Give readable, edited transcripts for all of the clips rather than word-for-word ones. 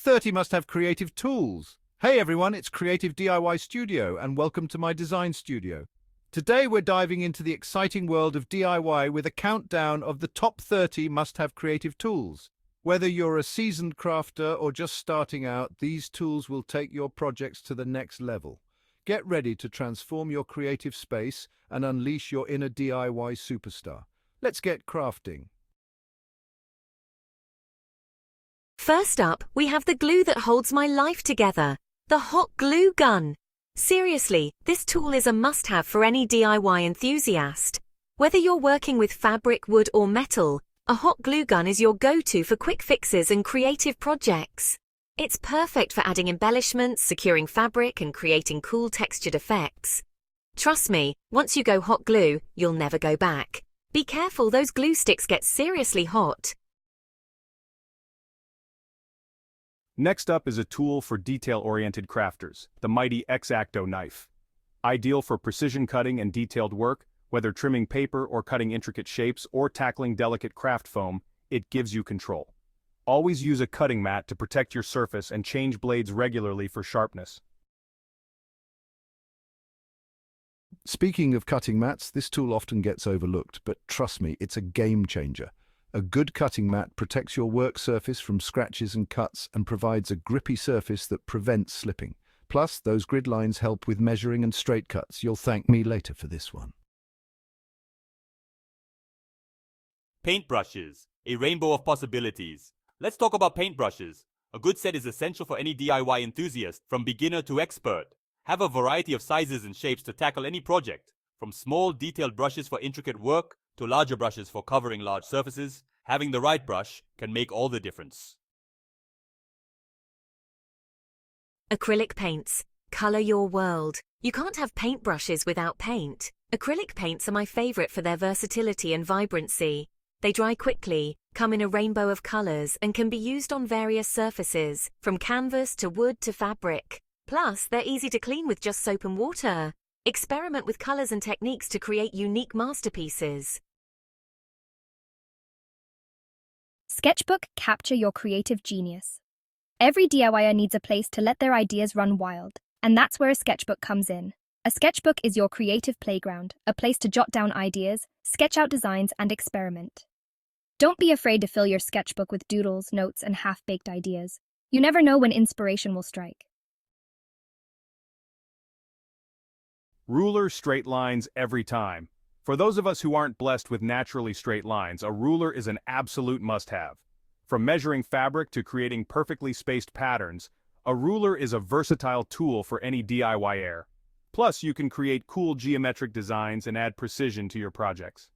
30 must have creative tools. Hey everyone, it's Creative DIY Studio and welcome to my design studio. Today we're diving into the exciting world of DIY with a countdown of the top 30 must-have creative tools. Whether you're a seasoned crafter or just starting out, these tools will take your projects to the next level. Get ready to transform your creative space and unleash your inner DIY superstar. Let's get crafting. First up, we have the glue that holds my life together, the hot glue gun. Seriously, this tool is a must-have for any DIY enthusiast. Whether you're working with fabric, wood or metal, a hot glue gun is your go-to for quick fixes and creative projects. It's perfect for adding embellishments, securing fabric and creating cool textured effects. Trust me, once you go hot glue, you'll never go back. Be careful, those glue sticks get seriously hot. Next up is a tool for detail-oriented crafters, the mighty X-Acto knife. Ideal for precision cutting and detailed work, whether trimming paper or cutting intricate shapes or tackling delicate craft foam, it gives you control. Always use a cutting mat to protect your surface and change blades regularly for sharpness. Speaking of cutting mats, this tool often gets overlooked, but trust me, it's a game changer. A good cutting mat protects your work surface from scratches and cuts and provides a grippy surface that prevents slipping. Plus, those grid lines help with measuring and straight cuts. You'll thank me later for this one. Paintbrushes, a rainbow of possibilities. Let's talk about paintbrushes. A good set is essential for any DIY enthusiast, from beginner to expert. Have a variety of sizes and shapes to tackle any project. From small, detailed brushes for intricate work to larger brushes for covering large surfaces, having the right brush can make all the difference. Acrylic paints. Color your world. You can't have paintbrushes without paint. Acrylic paints are my favorite for their versatility and vibrancy. They dry quickly, come in a rainbow of colors, and can be used on various surfaces, from canvas to wood to fabric. Plus, they're easy to clean with just soap and water. Experiment with colors and techniques to create unique masterpieces. Sketchbook, capture your creative genius. Every DIYer needs a place to let their ideas run wild, and that's where a sketchbook comes in. A sketchbook is your creative playground, a place to jot down ideas, sketch out designs, and experiment. Don't be afraid to fill your sketchbook with doodles, notes, and half-baked ideas. You never know when inspiration will strike. Ruler, straight lines every time. For those of us who aren't blessed with naturally straight lines, a ruler is an absolute must-have. From measuring fabric to creating perfectly spaced patterns, a ruler is a versatile tool for any DIYer. Plus, you can create cool geometric designs and add precision to your projects.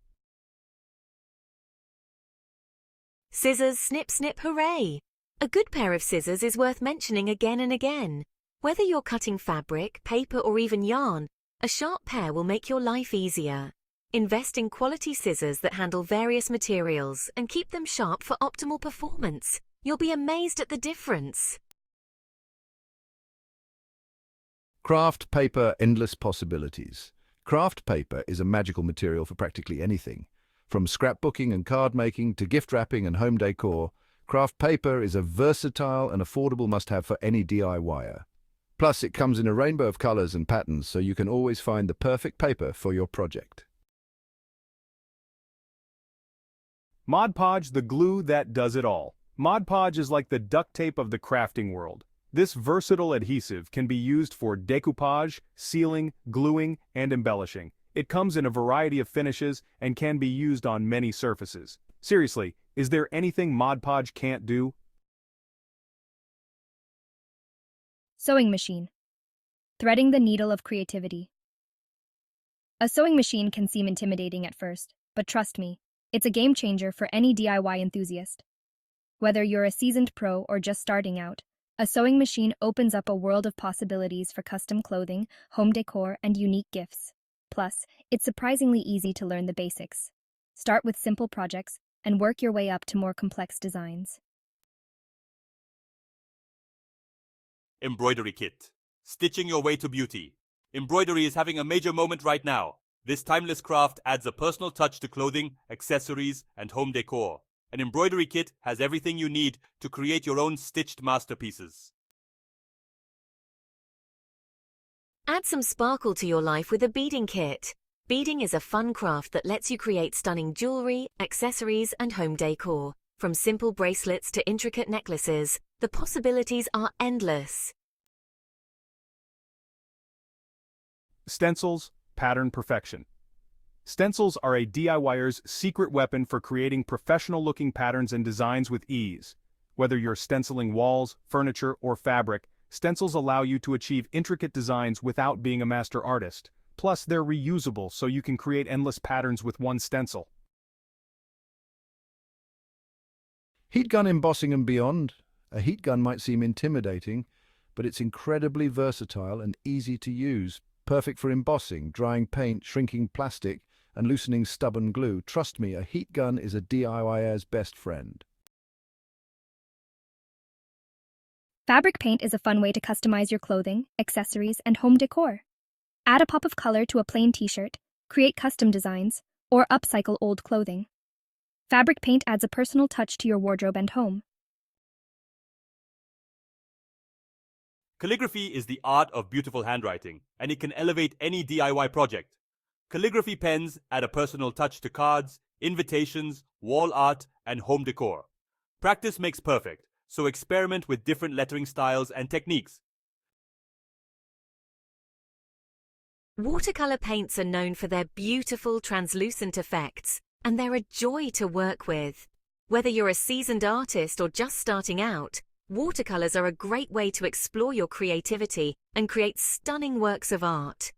Scissors, snip, snip, hooray! A good pair of scissors is worth mentioning again and again. Whether you're cutting fabric, paper, or even yarn, a sharp pair will make your life easier. Invest in quality scissors that handle various materials and keep them sharp for optimal performance. You'll be amazed at the difference. Craft paper, endless possibilities. Craft paper is a magical material for practically anything. From scrapbooking and card making to gift wrapping and home decor, craft paper is a versatile and affordable must-have for any DIYer. Plus, it comes in a rainbow of colors and patterns, so you can always find the perfect paper for your project. Mod Podge, the glue that does it all. Mod Podge is like the duct tape of the crafting world. This versatile adhesive can be used for decoupage, sealing, gluing, and embellishing. It comes in a variety of finishes and can be used on many surfaces. Seriously, is there anything Mod Podge can't do? Sewing machine. Threading the needle of creativity. A sewing machine can seem intimidating at first, but trust me, it's a game changer for any DIY enthusiast. Whether you're a seasoned pro or just starting out, a sewing machine opens up a world of possibilities for custom clothing, home decor, and unique gifts. Plus, it's surprisingly easy to learn the basics. Start with simple projects and work your way up to more complex designs. Embroidery kit. Stitching your way to beauty. Embroidery is having a major moment right now. This timeless craft adds a personal touch to clothing, accessories, and home decor. An embroidery kit has everything you need to create your own stitched masterpieces. Add some sparkle to your life with a beading kit. Beading is a fun craft that lets you create stunning jewelry, accessories, and home decor. From simple bracelets to intricate necklaces, the possibilities are endless. Stencils, pattern perfection. Stencils are a DIYer's secret weapon for creating professional-looking patterns and designs with ease. Whether you're stenciling walls, furniture, or fabric, stencils allow you to achieve intricate designs without being a master artist. Plus, they're reusable, so you can create endless patterns with one stencil. Heat gun embossing and beyond. A heat gun might seem intimidating, but it's incredibly versatile and easy to use. Perfect for embossing, drying paint, shrinking plastic, and loosening stubborn glue. Trust me, a heat gun is a DIYer's best friend. Fabric paint is a fun way to customize your clothing, accessories, and home decor. Add a pop of color to a plain t-shirt, create custom designs, or upcycle old clothing. Fabric paint adds a personal touch to your wardrobe and home. Calligraphy is the art of beautiful handwriting, and it can elevate any DIY project. Calligraphy pens add a personal touch to cards, invitations, wall art, and home decor. Practice makes perfect, so experiment with different lettering styles and techniques. Watercolor paints are known for their beautiful translucent effects, and they're a joy to work with. Whether you're a seasoned artist or just starting out, watercolors are a great way to explore your creativity and create stunning works of art.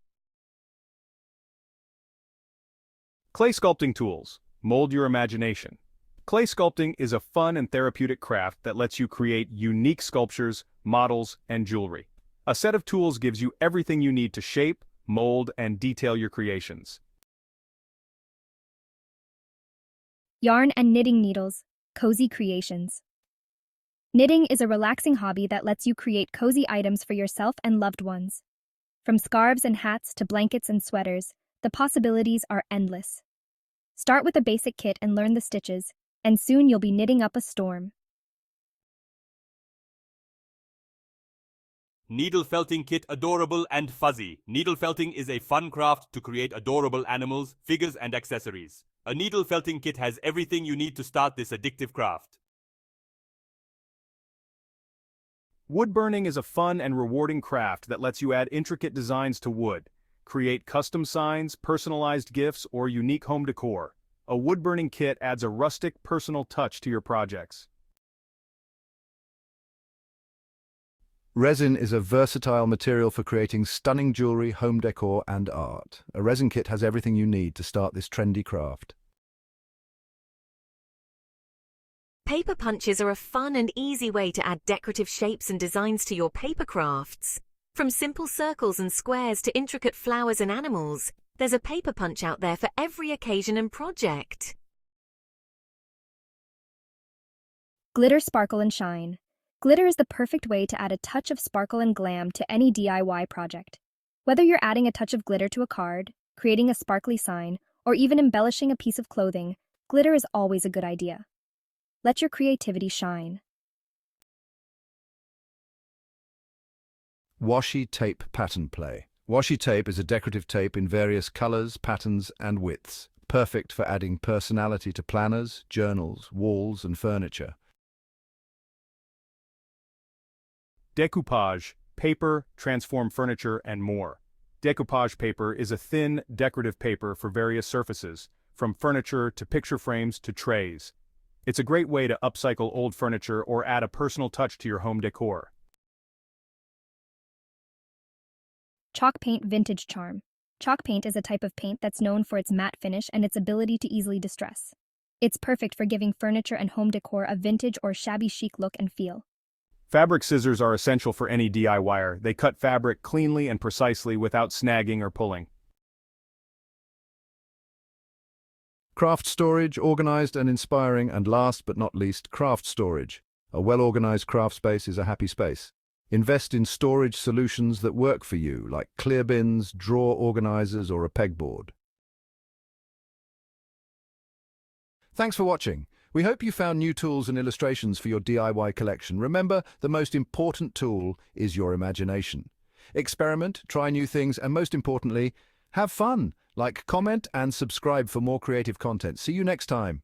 Clay sculpting tools. Mold your imagination. Clay sculpting is a fun and therapeutic craft that lets you create unique sculptures, models, and jewelry. A set of tools gives you everything you need to shape, mold, and detail your creations. Yarn and knitting needles, cozy creations. Knitting is a relaxing hobby that lets you create cozy items for yourself and loved ones. From scarves and hats to blankets and sweaters, the possibilities are endless. Start with a basic kit and learn the stitches, and soon you'll be knitting up a storm. Needle felting kit adorable and fuzzy. Needle felting is a fun craft to create adorable animals, figures, and accessories. A needle felting kit has everything you need to start this addictive craft. Wood burning is a fun and rewarding craft that lets you add intricate designs to wood, create custom signs, personalized gifts, or unique home decor. A wood burning kit adds a rustic, personal touch to your projects. Resin is a versatile material for creating stunning jewelry, home decor, and art. A resin kit has everything you need to start this trendy craft. Paper punches are a fun and easy way to add decorative shapes and designs to your paper crafts. From simple circles and squares to intricate flowers and animals, there's a paper punch out there for every occasion and project. Glitter, sparkle, and shine. Glitter is the perfect way to add a touch of sparkle and glam to any DIY project. Whether you're adding a touch of glitter to a card, creating a sparkly sign, or even embellishing a piece of clothing, glitter is always a good idea. Let your creativity shine. Washi tape pattern play. Washi tape is a decorative tape in various colors, patterns, and widths, perfect for adding personality to planners, journals, walls, and furniture. Decoupage, paper, transform furniture, and more. Decoupage paper is a thin, decorative paper for various surfaces, from furniture to picture frames to trays. It's a great way to upcycle old furniture or add a personal touch to your home decor. Chalk paint vintage charm. Chalk paint is a type of paint that's known for its matte finish and its ability to easily distress. It's perfect for giving furniture and home decor a vintage or shabby chic look and feel. Fabric scissors are essential for any DIYer. They cut fabric cleanly and precisely without snagging or pulling. Craft storage, organized and inspiring, and last but not least, craft storage. A well-organized craft space is a happy space. Invest in storage solutions that work for you, like clear bins, drawer organizers, or a pegboard. Thanks for watching. We hope you found new tools and illustrations for your DIY collection. Remember, the most important tool is your imagination. Experiment, try new things, and most importantly, have fun. Like, comment, and subscribe for more creative content. See you next time.